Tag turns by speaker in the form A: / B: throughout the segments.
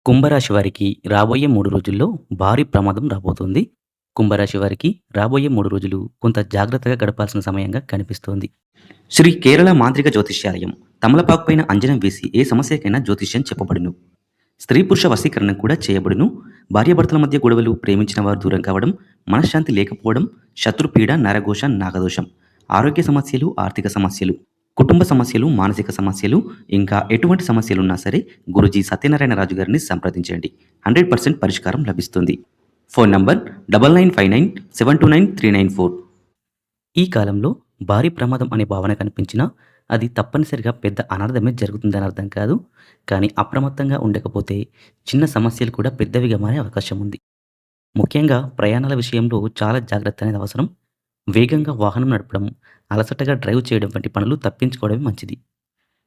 A: కుంభరాశి వారికి రాబోయే 3 రోజుల్లో భారీ ప్రమాదం రాబోతుంది. కుంభరాశి వారికి రాబోయే 3 రోజులు కొంత జాగ్రత్తగా గడపాల్సిన సమయంగా కనిపిస్తోంది. శ్రీ కేరళ మాంత్రిక జ్యోతిష్యాలయం తమలపాకు పైన అంజనం వేసి ఏ సమస్యకైనా జ్యోతిష్యం చెప్పబడును. స్త్రీ పురుష వశీకరణ కూడా చేయబడును. భార్యాభర్తల మధ్య గొడవలు, ప్రేమించిన వారు దూరం కావడం, మనశ్శాంతి లేకపోవడం, శత్రుపీడ, నరఘోష, నాగదోషం, ఆరోగ్య సమస్యలు, ఆర్థిక సమస్యలు, కుటుంబ సమస్యలు, మానసిక సమస్యలు, ఇంకా ఎటువంటి సమస్యలున్నా సరే గురూజీ సత్యనారాయణ రాజు గారిని సంప్రదించండి. 100% పరిష్కారం లభిస్తుంది. Phone number 9959729394. ఈ కాలంలో భారీ ప్రమాదం అనే భావన కనిపించినా అది తప్పనిసరిగా పెద్ద అనర్థమే జరుగుతుందని అర్థం కాదు. కానీ అప్రమత్తంగా ఉండకపోతే చిన్న సమస్యలు కూడా పెద్దవిగా మారే అవకాశం ఉంది. ముఖ్యంగా ప్రయాణాల విషయంలో చాలా జాగ్రత్త అనేది అవసరం. వేగంగా వాహనం నడపడం, అలసటగా డ్రైవ్ చేయడం వంటి పనులు తప్పించుకోవడమే మంచిది.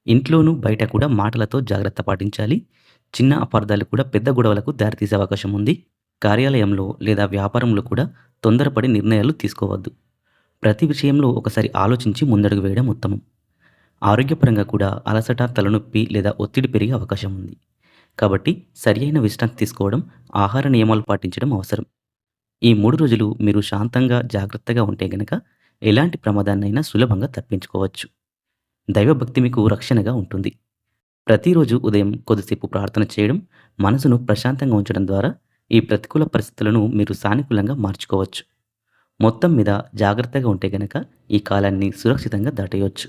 A: ఇంట్లోనూ బయట కూడా మాటలతో జాగ్రత్త పాటించాలి. చిన్న అపార్థాలు కూడా పెద్ద గొడవలకు దారితీసే అవకాశం ఉంది. కార్యాలయంలో లేదా వ్యాపారంలో కూడా తొందరపడి నిర్ణయాలు తీసుకోవద్దు. ప్రతి విషయంలో ఒకసారి ఆలోచించి ముందడుగు వేయడం ఉత్తమం. ఆరోగ్యపరంగా కూడా అలసట, తలనొప్పి లేదా ఒత్తిడి పెరిగే అవకాశం ఉంది. కాబట్టి సరియైన విశ్రాంతి తీసుకోవడం, ఆహార నియమాలు పాటించడం అవసరం. ఈ 3 రోజులు మీరు శాంతంగా, జాగ్రత్తగా ఉంటే గనక ఎలాంటి ప్రమాదాన్నైనా సులభంగా తప్పించుకోవచ్చు. దైవభక్తి మీకు రక్షణగా ఉంటుంది. ప్రతిరోజు ఉదయం కొద్దిసేపు ప్రార్థన చేయడం, మనసును ప్రశాంతంగా ఉంచడం ద్వారా ఈ ప్రతికూల పరిస్థితులను మీరు సానుకూలంగా మార్చుకోవచ్చు. మొత్తం మీద జాగ్రత్తగా ఉంటే గనక ఈ కాలాన్ని సురక్షితంగా దాటేయొచ్చు.